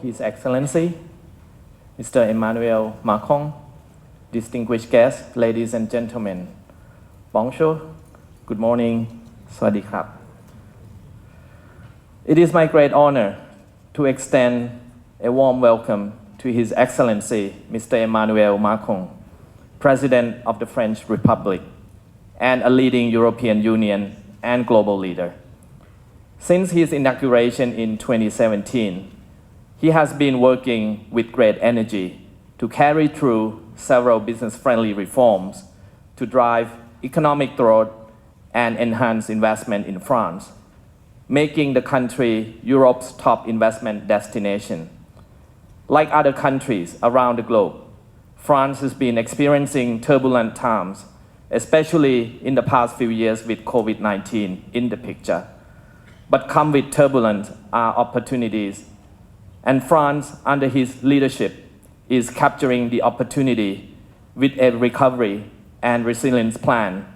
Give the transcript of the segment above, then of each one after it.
His Excellency, Mr. Emmanuel Macron, distinguished guests, ladies and gentlemen. Bonjour, good morning, Sawasdee krab. It is my great honor to extend a warm welcome to His Excellency, Mr. Emmanuel Macron, President of the French Republic, and a leading European Union and global leader. Since his inauguration in 2017, he has been working with great energy to carry through several business-friendly reforms to drive economic growth and enhance investment in France, making the country Europe's top investment destination. Like other countries around the globe, France has been experiencing turbulent times, especially in the past few years with COVID-19 in the picture. But come with turbulence are opportunities, and France, under his leadership, is capturing the opportunity with a recovery and resilience plan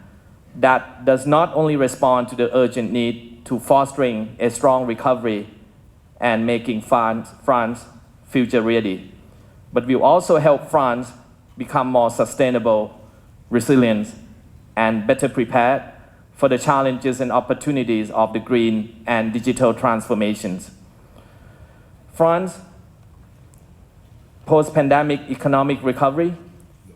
that does not only respond to the urgent need to fostering a strong recovery and making France future ready, but will also help France become more sustainable, resilient, and better prepared for the challenges and opportunities of the green and digital transformations. France's post-pandemic economic recovery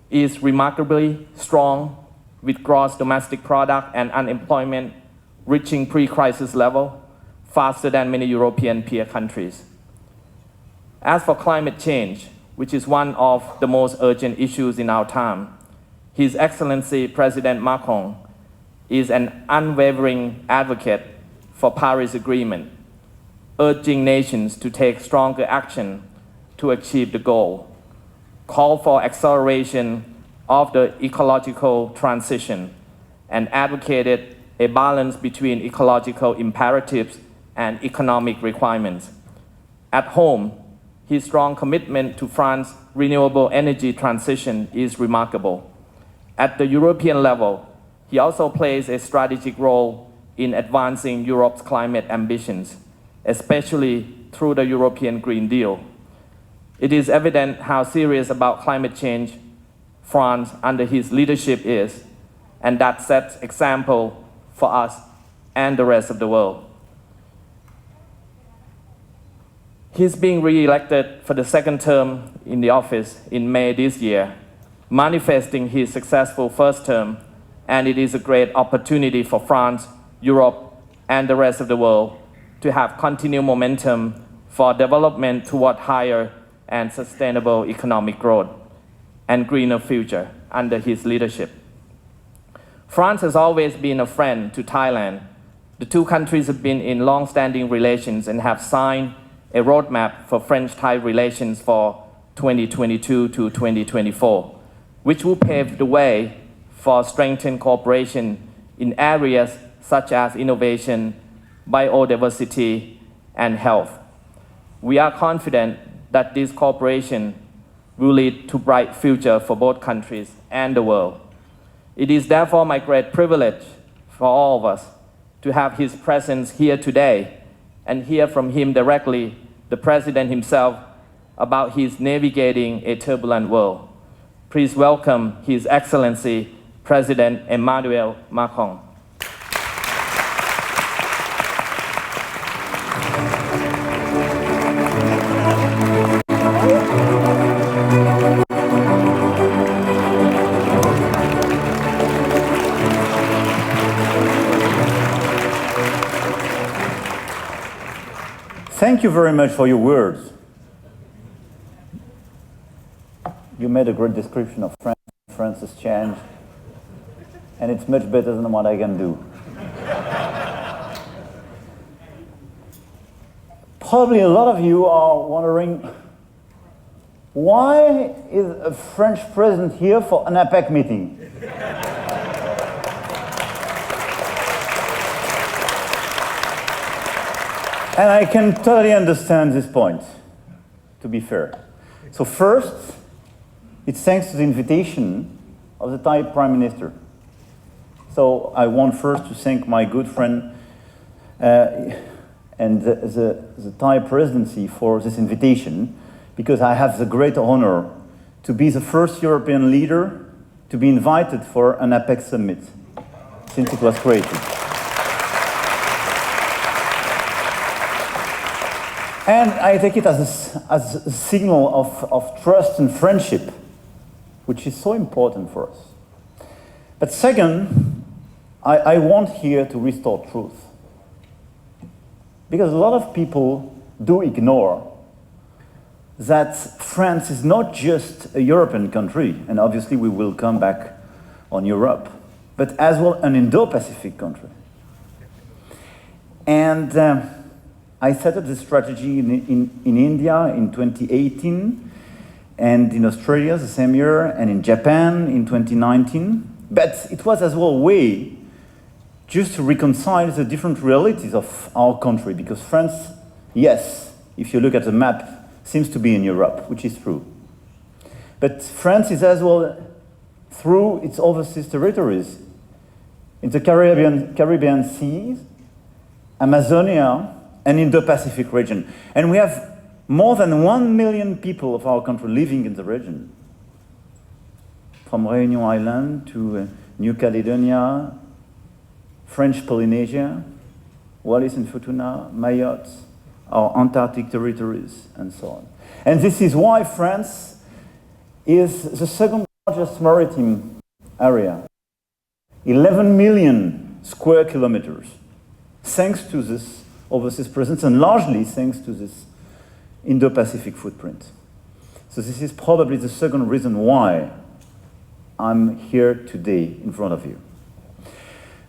is remarkably strong, with gross domestic product and unemployment reaching pre-crisis level faster than many European peer countries. As for climate change, which is one of the most urgent issues in our time, His Excellency President Macron is an unwavering advocate for Paris Agreement, urging nations to take stronger action to achieve the goal, call for acceleration of the ecological transition, and advocated a balance between ecological imperatives and economic requirements. At home, his strong commitment to France's renewable energy transition is remarkable. At the European level, he also plays a strategic role in advancing Europe's climate ambitions, especially through the European Green Deal. It is evident how serious about climate change France under his leadership is, and that sets example for us and the rest of the world. He's being re-elected for the second term in the office in May this year, manifesting his successful first term, and it is a great opportunity for France, Europe, and the rest of the world to have continued momentum for development toward higher and sustainable economic growth and greener future under his leadership. France has always been a friend to Thailand. The two countries have been in long-standing relations and have signed a roadmap for French-Thai relations for 2022 to 2024, which will pave the way for strengthened cooperation in areas such as innovation, biodiversity, and health. We are confident that this cooperation will lead to a bright future for both countries and the world. It is therefore my great privilege for all of us to have his presence here today and hear from him directly, the President himself, about his navigating a turbulent world. Please welcome His Excellency President Emmanuel Macron. Thank you very much for your words. You made a great description of France. France has changed, and it's much better than what I can do. Probably a lot of you are wondering, why is a French president here for an APEC meeting? And I can totally understand this point, to be fair. So first, it's thanks to the invitation of the Thai Prime Minister. So I want first to thank my good friend and the Thai presidency for this invitation, because I have the great honor to be the first European leader to be invited for an APEC summit since it was created. And I take it as a signal of trust and friendship, which is so important for us. But second, I want here to restore truth. Because a lot of people do ignore that France is not just a European country, and obviously we will come back on Europe, but as well an Indo-Pacific country. And I set up this strategy in India in 2018, and in Australia the same year, and in Japan in 2019. But it was as well a way just to reconcile the different realities of our country, because France, yes, if you look at the map, seems to be in Europe, which is true. But France is as well, through its overseas territories, in the Caribbean Sea, Amazonia, and Indo-Pacific region. And we have more than 1 million people of our country living in the region. From Réunion Island to New Caledonia, French Polynesia, Wallis and Futuna, Mayotte, our Antarctic territories, and so on. And this is why France is the second largest maritime area. 11 million square kilometers, thanks to this overseas presence, and largely thanks to this Indo-Pacific footprint. So this is probably the second reason why I'm here today in front of you.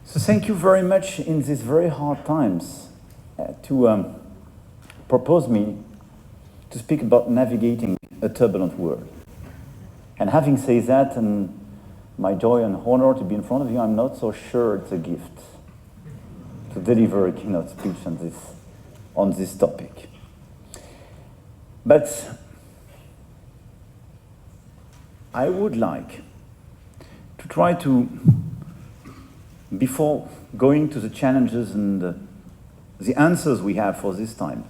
So thank you very much in these very hard times to propose me to speak about navigating a turbulent world. And having said that, and my joy and honor to be in front of you, I'm not so sure it's a gift to deliver a keynote speech on this topic. But I would like to try to, before going to the challenges and the answers we have for this time,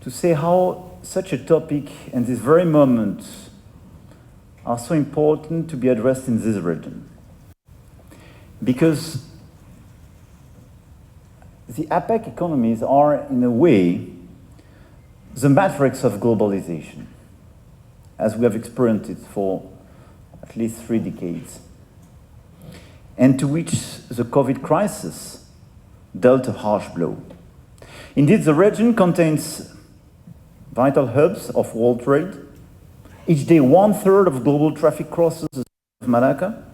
to say how such a topic and this very moment are so important to be addressed in this region. Because the APEC economies are, in a way, the matrix of globalization, as we have experienced it for at least 3 decades, and to which the COVID crisis dealt a harsh blow. Indeed, the region contains vital hubs of world trade. Each day, 1/3 of global traffic crosses the Strait of Malacca,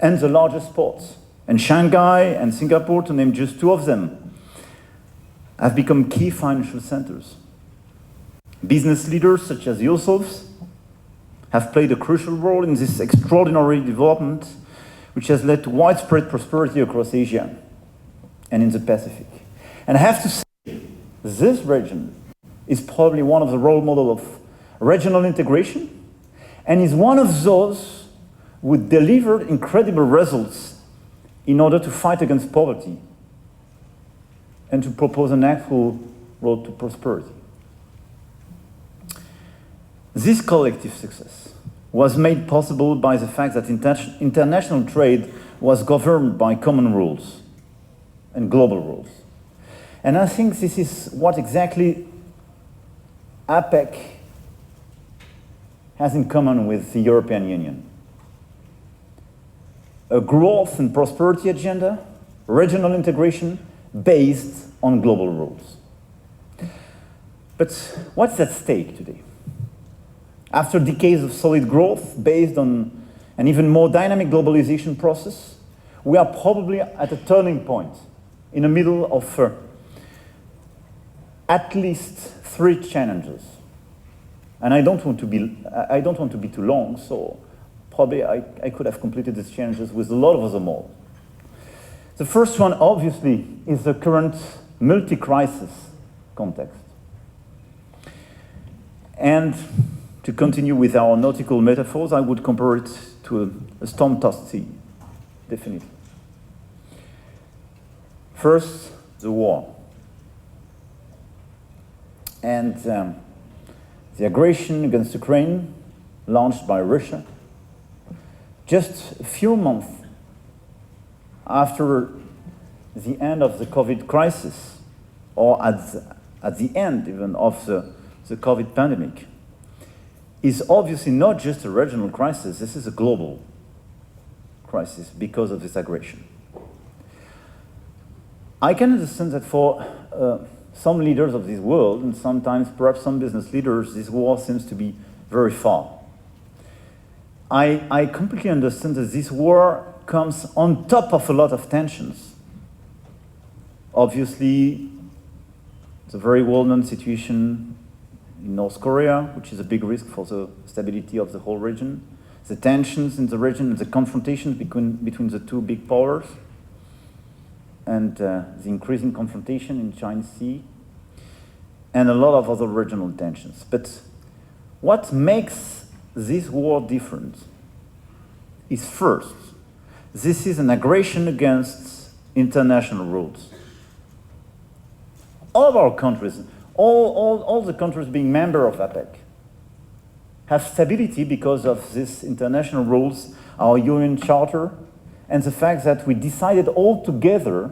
and the largest ports. And Shanghai and Singapore, to name just 2 of them, have become key financial centers. Business leaders such as yourselves have played a crucial role in this extraordinary development, which has led to widespread prosperity across Asia and in the Pacific. And I have to say, this region is probably one of the role models of regional integration, and is one of those who delivered incredible results in order to fight against poverty and to propose an actual road to prosperity. This collective success was made possible by the fact that international trade was governed by common rules and global rules. And I think this is what exactly APEC has in common with the European Union. A growth and prosperity agenda, regional integration based on global rules. But what's at stake today? After decades of solid growth based on an even more dynamic globalization process, we are probably at a turning point in the middle of at least 3 challenges. And I don't want to be too long, so probably I could have completed these challenges with a lot of them all. The first one, obviously, is the current multi-crisis context. And to continue with our nautical metaphors, I would compare it to a storm-tossed sea, definitely. First, the war. and the aggression against Ukraine launched by Russia, just a few months after the end of the COVID crisis, or at the end even of the COVID pandemic, is obviously not just a regional crisis, this is a global crisis because of this aggression. I can understand that for some leaders of this world, and sometimes perhaps some business leaders, this war seems to be very far. I completely understand that this war comes on top of a lot of tensions. Obviously, the very well-known situation in North Korea, which is a big risk for the stability of the whole region, the tensions in the region, the confrontations between the two big powers, and the increasing confrontation in Chinese Sea, and a lot of other regional tensions. But what makes this war different is, first, this is an aggression against international rules. All of our countries, all the countries being member of APEC, have stability because of these international rules, our UN Charter, and the fact that we decided all together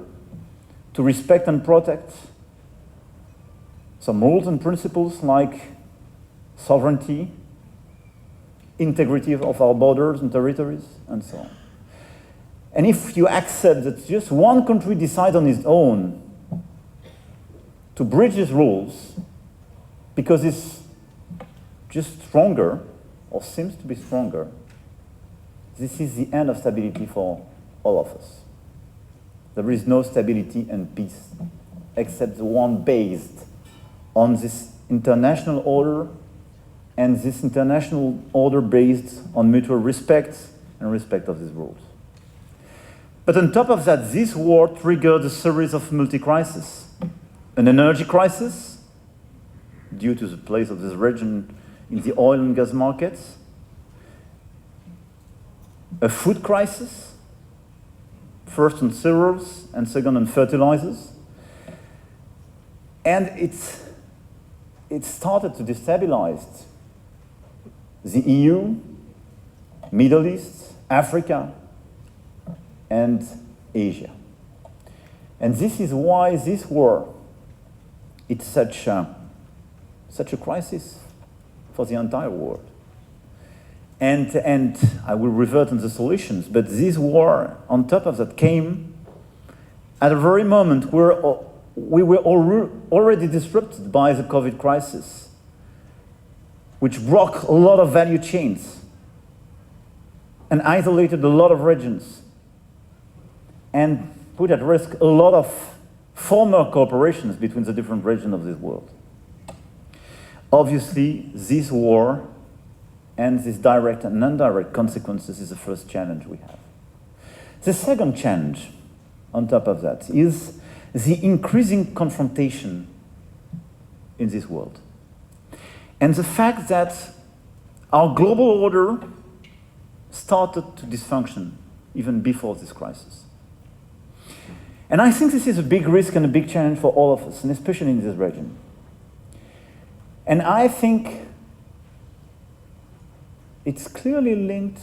to respect and protect some rules and principles like sovereignty, integrity of our borders and territories, and so on. And if you accept that just one country decides on its own to breach these rules because it's just stronger, or seems to be stronger, this is the end of stability for all of us. There is no stability and peace except the one based on this international order, and this international order based on mutual respect and respect of these rules. But on top of that, this war triggered a series of multi-crises. An energy crisis, due to the place of this region in the oil and gas markets. A food crisis, first on cereals and second on fertilizers. And it started to destabilize the EU, Middle East, Africa, and Asia. And this is why this war, it's such a crisis for the entire world. And I will revert on the solutions, but this war, on top of that, came at a very moment where we were already disrupted by the COVID crisis, which broke a lot of value chains and isolated a lot of regions and put at risk a lot of former cooperations between the different regions of this world. Obviously, this war and these direct and indirect consequences is the first challenge we have. The second challenge, on top of that, is the increasing confrontation in this world. And the fact that our global order started to dysfunction even before this crisis. And I think this is a big risk and a big challenge for all of us, and especially in this region. And I think it's clearly linked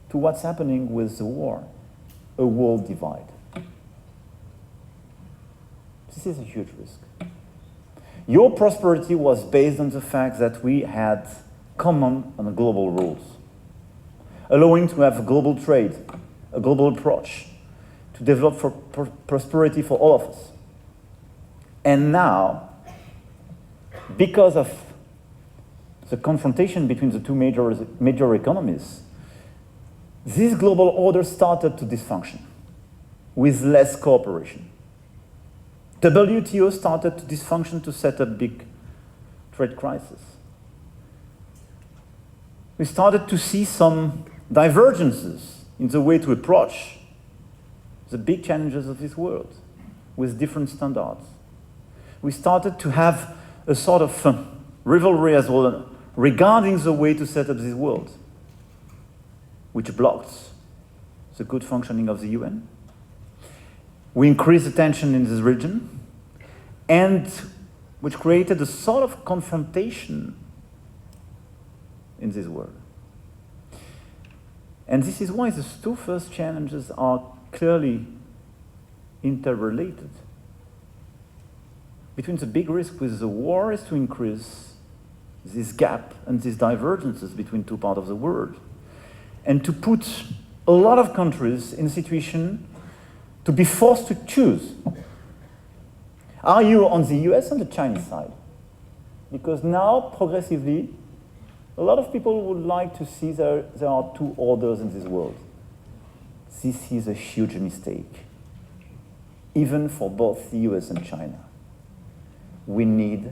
to what's happening with the war, a world divide. This is a huge risk. Your prosperity was based on the fact that we had common and global rules, allowing to have a global trade, a global approach, to develop for prosperity for all of us. And now, because of the confrontation between the two major economies, this global order started to dysfunction with less cooperation. WTO started to dysfunction to set up big trade crisis. We started to see some divergences in the way to approach the big challenges of this world with different standards. We started to have a sort of rivalry as well regarding the way to set up this world, which blocked the good functioning of the UN. We increased the tension in this region, and which created a sort of confrontation in this world. And this is why these two first challenges are clearly interrelated. Between the big risk with the war is to increase this gap and these divergences between two parts of the world, and to put a lot of countries in a situation to be forced to choose. Are you on the US or the Chinese side? Because now, progressively, a lot of people would like to see there are two orders in this world. This is a huge mistake, even for both the US and China. We need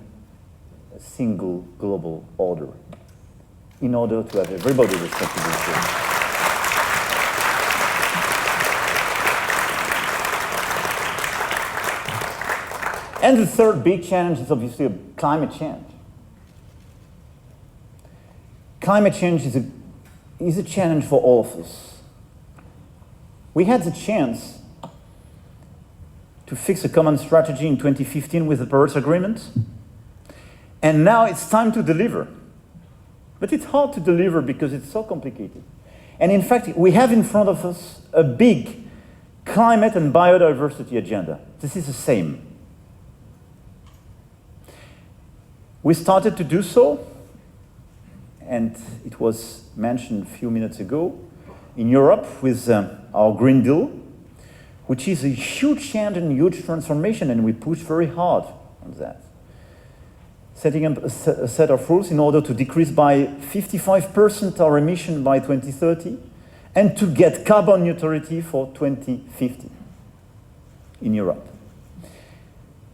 a single global order in order to have everybody responsible. And the third big challenge is obviously climate change. Climate change is a challenge for all of us. We had the chance to fix a common strategy in 2015 with the Paris Agreement, and now it's time to deliver. But it's hard to deliver because it's so complicated. And in fact, we have in front of us a big climate and biodiversity agenda. This is the same. We started to do so, and it was mentioned a few minutes ago, in Europe with our Green Deal, which is a huge change and huge transformation, and we push very hard on that. Setting up a set of rules in order to decrease by 55% our emission by 2030, and to get carbon neutrality for 2050 in Europe.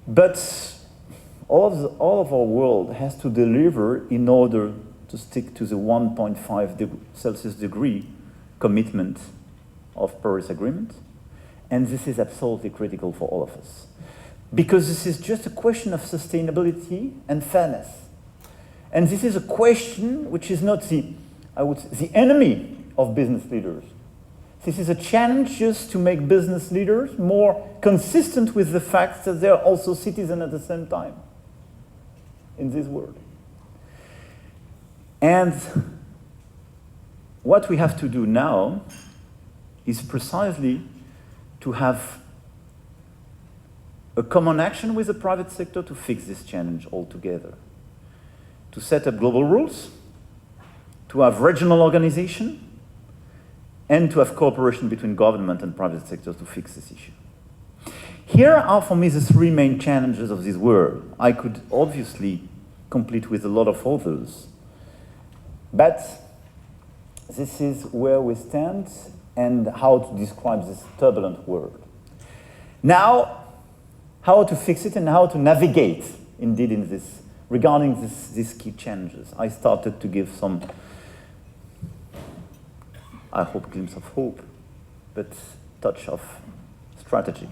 But all of our world has to deliver in order to stick to the 1.5 Celsius degree commitment of Paris Agreement. And this is absolutely critical for all of us. Because this is just a question of sustainability and fairness. And this is a question which is not the enemy of business leaders. This is a challenge just to make business leaders more consistent with the fact that they are also citizens at the same time in this world. And what we have to do now is precisely to have a common action with the private sector to fix this challenge altogether. To set up global rules, to have regional organization, and to have cooperation between government and private sectors to fix this issue. Here are, for me, the three main challenges of this world. I could obviously complete with a lot of others, but this is where we stand and how to describe this turbulent world. Now, how to fix it and how to navigate, indeed, in this, regarding these key challenges. I started to give some, I hope, glimpse of hope, but touch of strategy.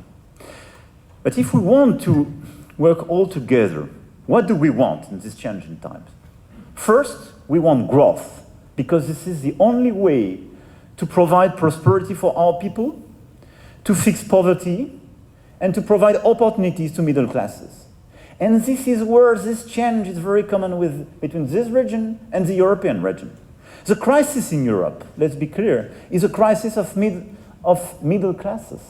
But if we want to work all together, what do we want in these challenging times? First, we want growth, because this is the only way to provide prosperity for our people, to fix poverty, and to provide opportunities to middle classes. And this is where this challenge is very common between this region and the European region. The crisis in Europe, let's be clear, is a crisis of middle classes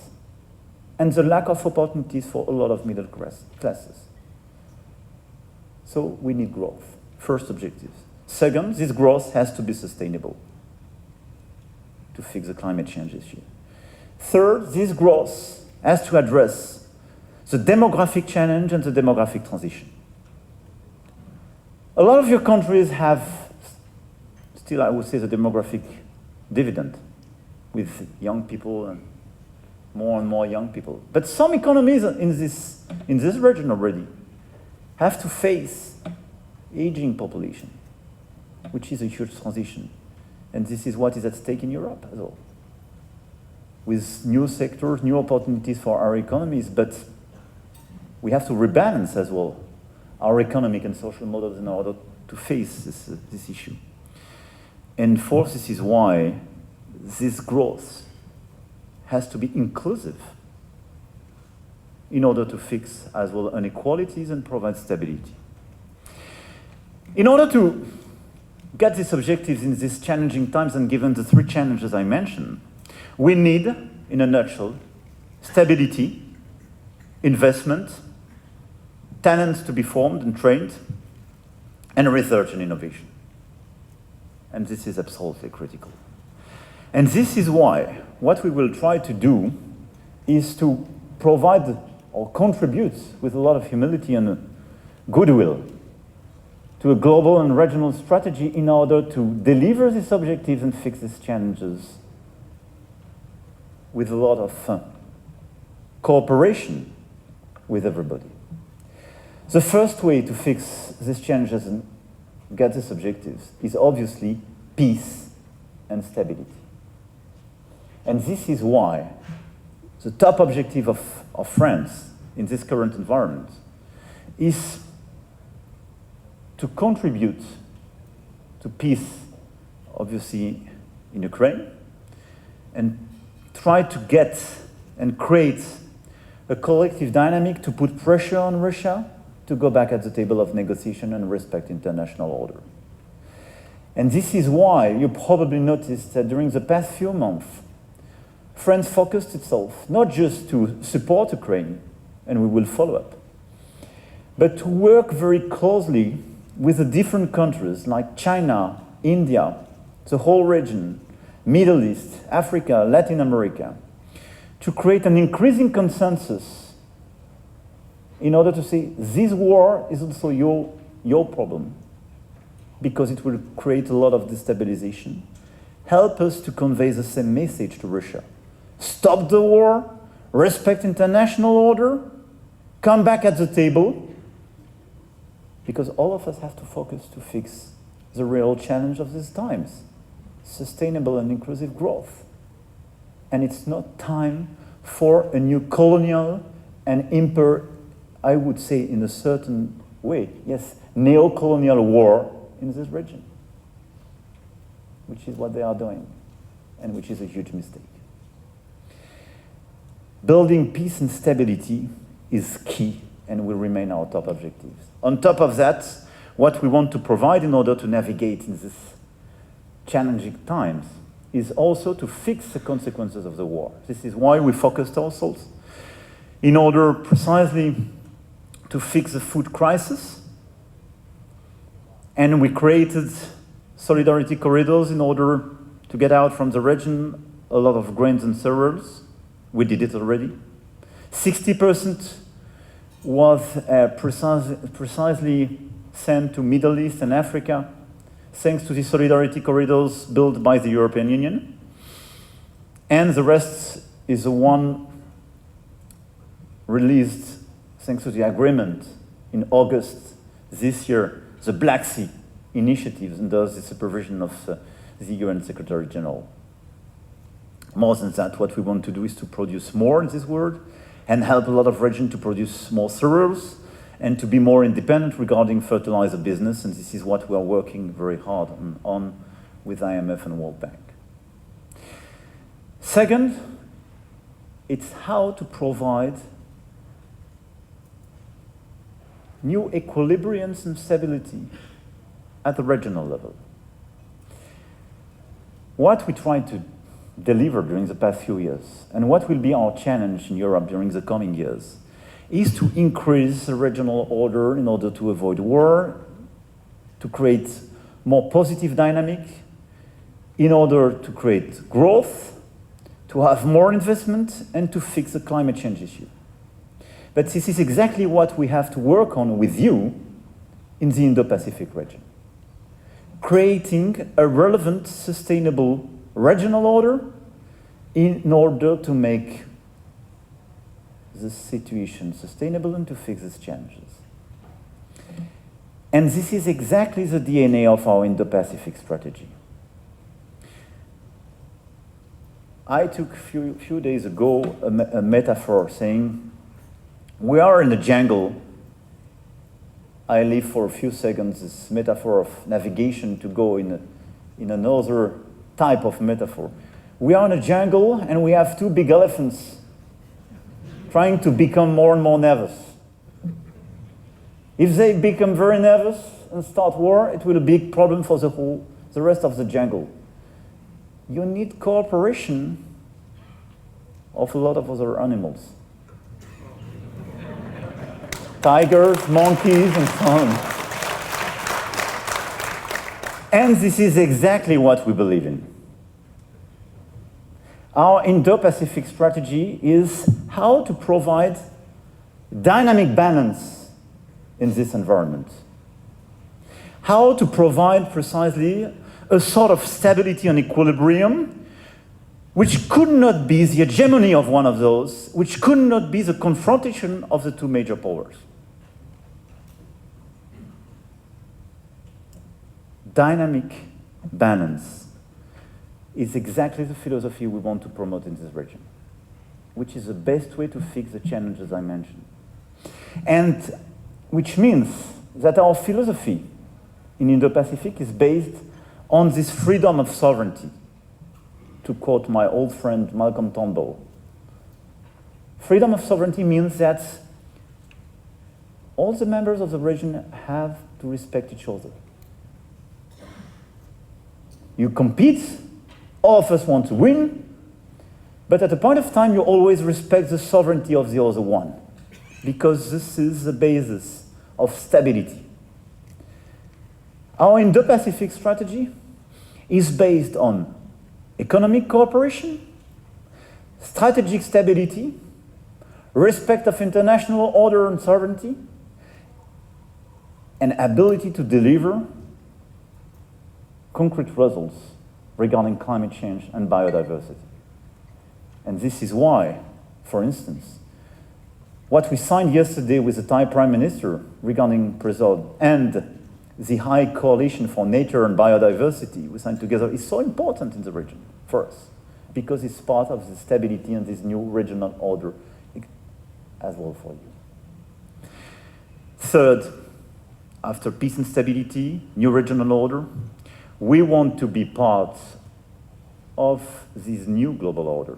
and the lack of opportunities for a lot of middle classes. So we need growth, first objective. Second, this growth has to be sustainable to fix the climate change issue. Third, this growth has to address the demographic challenge and the demographic transition. A lot of your countries have still, I would say, the demographic dividend with young people and more young people. But some economies in this region already have to face aging population, which is a huge transition. And this is what is at stake in Europe as well, with new sectors, new opportunities for our economies, but we have to rebalance as well our economic and social models in order to face this issue. And fourth, this is why this growth has to be inclusive. in order to fix as well inequalities and provide stability. In order to get these objectives in these challenging times and given the three challenges I mentioned, we need, in a nutshell, stability, investment, talents to be formed and trained, and research and innovation. And this is absolutely critical. And this is why what we will try to do is to provide or contribute with a lot of humility and goodwill to a global and regional strategy in order to deliver these objectives and fix these challenges with a lot of cooperation with everybody. The first way to fix these challenges and get these objectives is obviously peace and stability. And this is why the top objective of France in this current environment is to contribute to peace, obviously, in Ukraine, and try to get and create a collective dynamic to put pressure on Russia to go back at the table of negotiation and respect international order. And this is why you probably noticed that during the past few months, France focused itself not just to support Ukraine, and we will follow up, but to work very closely with the different countries like China, India, the whole region, Middle East, Africa, Latin America, to create an increasing consensus in order to say this war is also your problem, because it will create a lot of destabilization. Help us to convey the same message to Russia. Stop the war, respect international order, come back at the table, because all of us have to focus to fix the real challenge of these times, sustainable and inclusive growth. And it's not time for a new colonial and I would say in a certain way, yes, neo-colonial war in this region, which is what they are doing, and which is a huge mistake. Building peace and stability is key and will remain our top objectives. On top of that, what we want to provide in order to navigate in these challenging times is also to fix the consequences of the war. This is why we focused ourselves in order precisely to fix the food crisis. And we created solidarity corridors in order to get out from the region a lot of grains and cereals. We did it already. 60% was precisely sent to Middle East and Africa, thanks to the solidarity corridors built by the European Union. And the rest is the one released thanks to the agreement in August this year, the Black Sea Initiative, under the supervision of the UN Secretary General. More than that, what we want to do is to produce more in this world and help a lot of regions to produce more cereals and to be more independent regarding fertilizer business. And this is what we are working very hard on with IMF and World Bank. Second, it's how to provide new equilibriums and stability at the regional level. What we try to deliver during the past few years, and what will be our challenge in Europe during the coming years, is to increase the regional order in order to avoid war, to create more positive dynamic, in order to create growth, to have more investment, and to fix the climate change issue. But this is exactly what we have to work on with you in the Indo-Pacific region. Creating a relevant, sustainable regional order in order to make the situation sustainable and to fix these challenges. And this is exactly the DNA of our Indo-Pacific strategy. I took a few days ago a metaphor saying, we are in a jungle. I leave for a few seconds this metaphor of navigation to go in another type of metaphor. We are in a jungle and we have two big elephants trying to become more and more nervous. If they become very nervous and start war, it will be a big problem for the rest of the jungle. You need cooperation of a lot of other animals. Tigers, monkeys, and so on. And this is exactly what we believe in. Our Indo-Pacific strategy is how to provide dynamic balance in this environment. How to provide precisely a sort of stability and equilibrium which could not be the hegemony of one of those, which could not be the confrontation of the two major powers. Dynamic balance is exactly the philosophy we want to promote in this region, which is the best way to fix the challenges I mentioned. And which means that our philosophy in Indo-Pacific is based on this freedom of sovereignty, to quote my old friend Malcolm Turnbull. Freedom of sovereignty means that all the members of the region have to respect each other. You compete, all of us want to win, but at a point of time you always respect the sovereignty of the other one, because this is the basis of stability. Our Indo-Pacific strategy is based on economic cooperation, strategic stability, respect of international order and sovereignty, and ability to deliver concrete results regarding climate change and biodiversity. And this is why, for instance, what we signed yesterday with the Thai Prime Minister regarding Brazil and the High Coalition for Nature and Biodiversity we signed together is so important in the region for us, because it's part of the stability and this new regional order as well for you. Third, after peace and stability, new regional order, we want to be part of this new global order.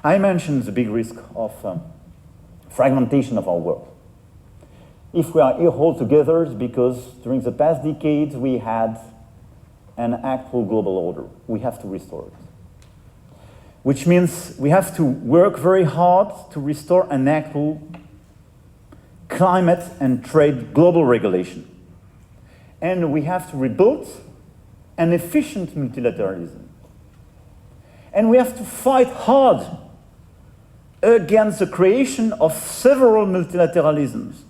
I mentioned the big risk of fragmentation of our world. If we are here all together, it's because during the past decades we had an actual global order. We have to restore it. Which means we have to work very hard to restore an actual climate and trade global regulation. And we have to rebuild an efficient multilateralism. And we have to fight hard against the creation of several multilateralisms,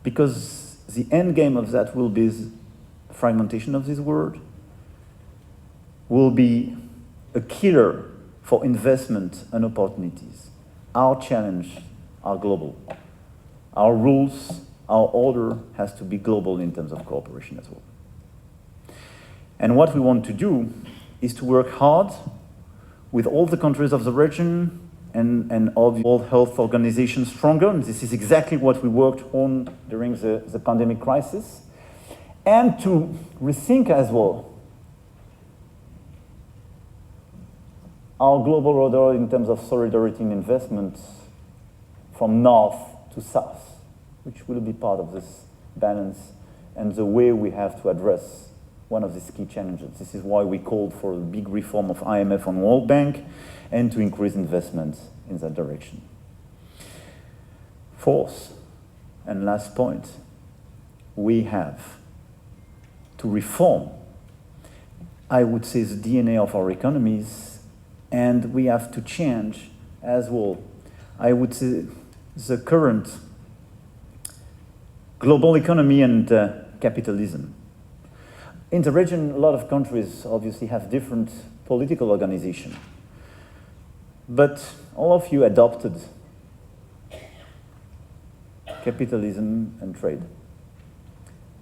because the end game of that will be the fragmentation of this world, will be a killer for investment and opportunities. Our challenge are global. Our rules, our order has to be global in terms of cooperation as well. And what we want to do is to work hard with all the countries of the region and all the World Health Organization stronger. And this is exactly what we worked on during the pandemic crisis. And to rethink as well our global order in terms of solidarity and investment from north to south, which will be part of this balance and the way we have to address one of these key challenges. This is why we called for a big reform of IMF and World Bank and to increase investment in that direction. Fourth and last point, we have to reform, I would say, the DNA of our economies, and we have to change as well, I would say, the current global economy and capitalism. In the region, a lot of countries obviously have different political organization, but all of you adopted capitalism and trade.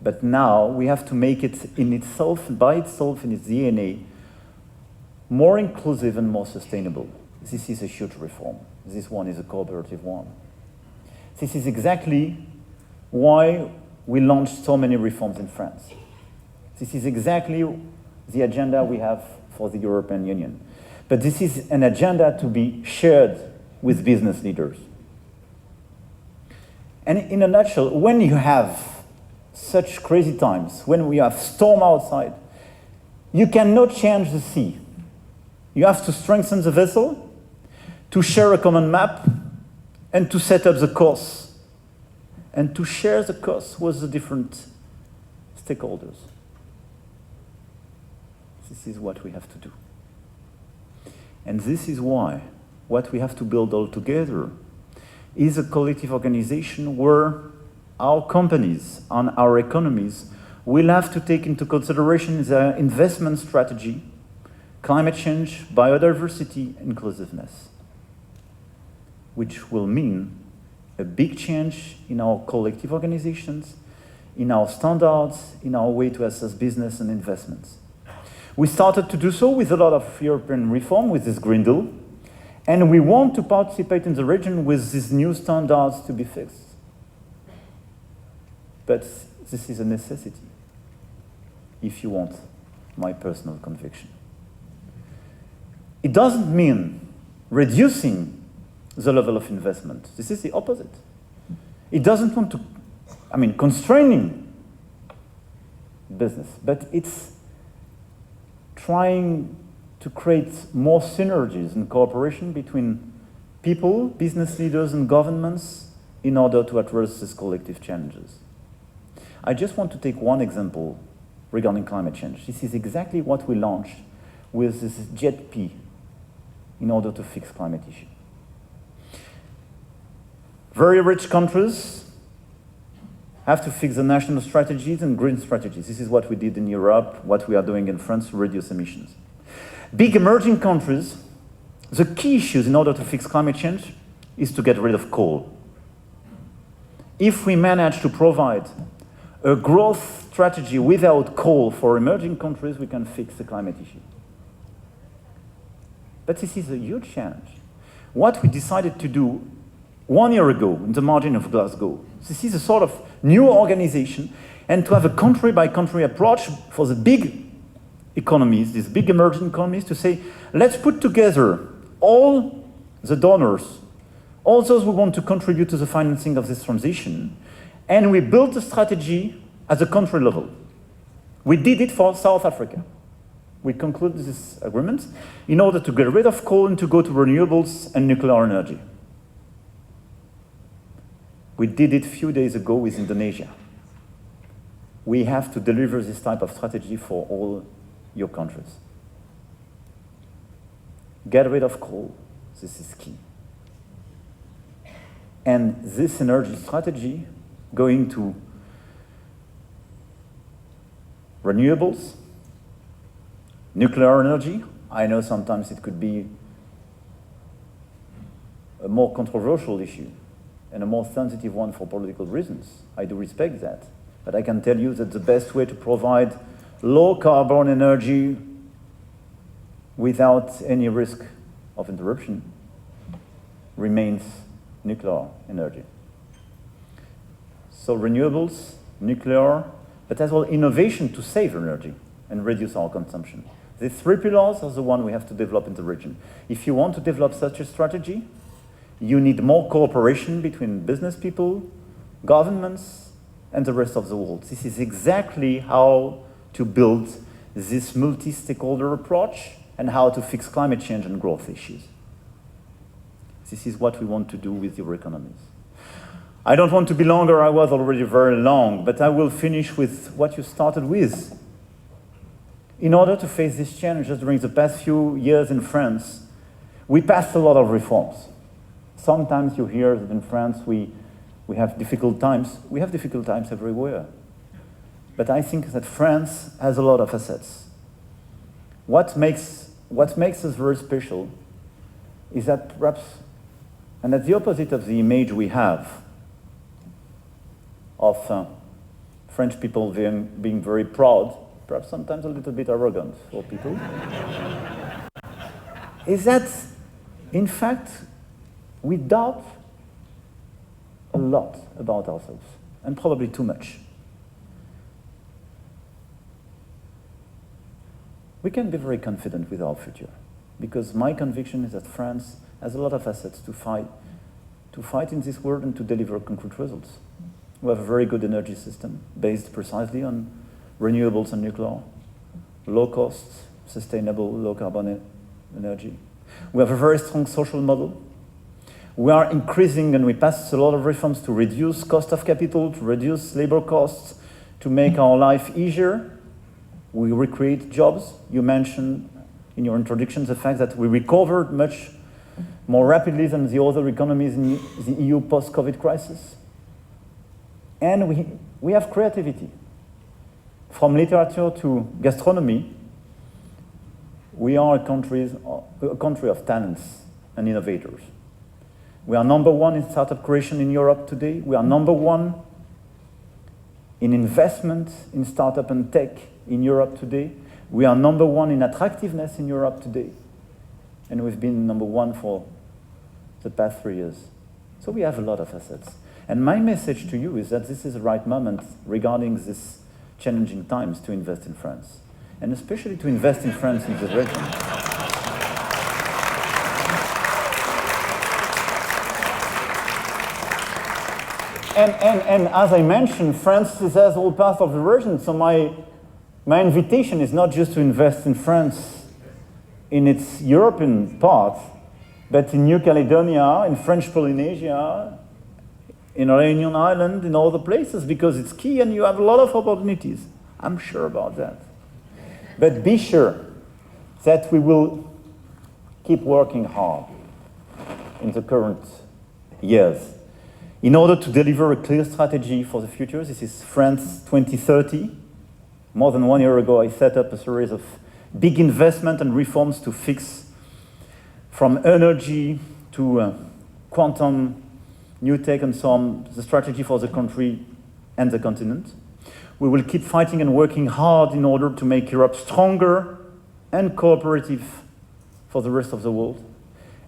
But now we have to make it in itself, by itself, in its DNA, more inclusive and more sustainable. This is a huge reform. This one is a cooperative one. This is exactly why we launched so many reforms in France. This is exactly the agenda we have for the European Union. But this is an agenda to be shared with business leaders. And in a nutshell, when you have such crazy times, when we have storm outside, you cannot change the sea. You have to strengthen the vessel, to share a common map, and to set up the course, and to share the course with the different stakeholders. This is what we have to do. And this is why what we have to build all together is a collective organization where our companies and our economies will have to take into consideration their investment strategy, climate change, biodiversity, inclusiveness, which will mean a big change in our collective organizations, in our standards, in our way to assess business and investments. We started to do so with a lot of European reform, with this Green Deal, and we want to participate in the region with these new standards to be fixed. But this is a necessity, if you want my personal conviction. It doesn't mean reducing the level of investment. This is the opposite. It doesn't want to, constraining business, but it's trying to create more synergies and cooperation between people, business leaders, and governments in order to address these collective challenges. I just want to take one example regarding climate change. This is exactly what we launched with this JET-P in order to fix climate issue. Very rich countries have to fix the national strategies and green strategies. This is what we did in Europe, what we are doing in France to reduce emissions. Big emerging countries, the key issues in order to fix climate change is to get rid of coal. If we manage to provide a growth strategy without coal for emerging countries, we can fix the climate issue. But this is a huge challenge. What we decided to do 1 year ago in the margin of Glasgow, this is a sort of new organization, and to have a country-by-country approach for the big economies, these big emerging economies, to say, let's put together all the donors, all those who want to contribute to the financing of this transition, and we built a strategy at the country level. We did it for South Africa. We concluded this agreement in order to get rid of coal and to go to renewables and nuclear energy. We did it a few days ago with Indonesia. We have to deliver this type of strategy for all your countries. Get rid of coal, this is key. And this energy strategy going to renewables, nuclear energy. I know sometimes it could be a more controversial issue and a more sensitive one for political reasons. I do respect that. But I can tell you that the best way to provide low carbon energy without any risk of interruption remains nuclear energy. So renewables, nuclear, but as well innovation to save energy and reduce our consumption. These three pillars are the one we have to develop in the region. If you want to develop such a strategy, you need more cooperation between business people, governments, and the rest of the world. This is exactly how to build this multi-stakeholder approach and how to fix climate change and growth issues. This is what we want to do with your economies. I don't want to be longer, I was already very long, but I will finish with what you started with. In order to face these challenges during the past few years in France, we passed a lot of reforms. Sometimes you hear that in France we have difficult times. We have difficult times everywhere. But I think that France has a lot of assets. What makes us very special is that perhaps, and that's the opposite of the image we have of French people being very proud, perhaps sometimes a little bit arrogant for people, is that, in fact, we doubt a lot about ourselves, and probably too much. We can be very confident with our future. because my conviction is that France has a lot of assets to fight in this world and to deliver concrete results. We have a very good energy system based precisely on renewables and nuclear, low cost, sustainable, low carbon energy. We have a very strong social model. We are increasing, and we passed a lot of reforms to reduce cost of capital, to reduce labor costs, to make our life easier. We recreate jobs. You mentioned in your introduction the fact that we recovered much more rapidly than the other economies in the EU post-COVID crisis. And we have creativity. From literature to gastronomy, we are a country of talents and innovators. We are number one in startup creation in Europe today. We are number one in investment in startup and tech in Europe today. We are number one in attractiveness in Europe today. And we've been number one for the past 3 years. So we have a lot of assets. And my message to you is that this is the right moment regarding these challenging times to invest in France. And especially to invest in France in this region. And as I mentioned, France is as all part of the region. So my invitation is not just to invest in France in its European part, but in New Caledonia, in French Polynesia, in Réunion Island, in all the places, because it's key and you have a lot of opportunities. I'm sure about that. But be sure that we will keep working hard in the current years in order to deliver a clear strategy for the future. This is France 2030. More than 1 year ago, I set up a series of big investment and reforms to fix from energy to quantum, new tech and so on, the strategy for the country and the continent. We will keep fighting and working hard in order to make Europe stronger and cooperative for the rest of the world.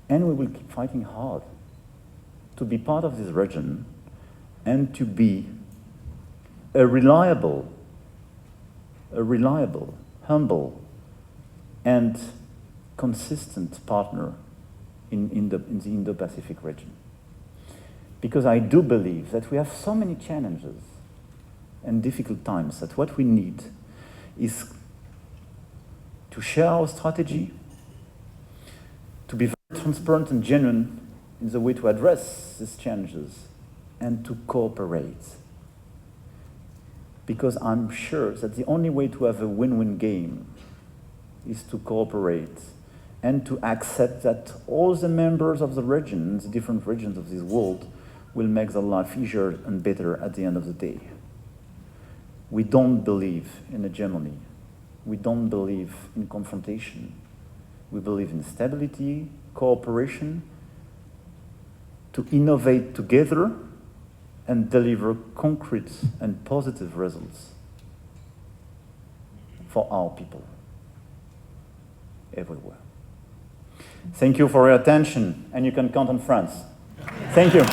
And we will keep fighting hard to be part of this region and to be a reliable, humble, and consistent partner in the Indo-Pacific region. Because I do believe that we have so many challenges and difficult times that what we need is to share our strategy, to be very transparent and genuine in the way to address these challenges, and to cooperate. Because I'm sure that the only way to have a win-win game is to cooperate and to accept that all the members of the region, the different regions of this world, will make their life easier and better at the end of the day. We don't believe in hegemony. We don't believe in confrontation. We believe in stability, cooperation, to innovate together and deliver concrete and positive results for our people everywhere. Thank you for your attention, and you can count on France. Thank you.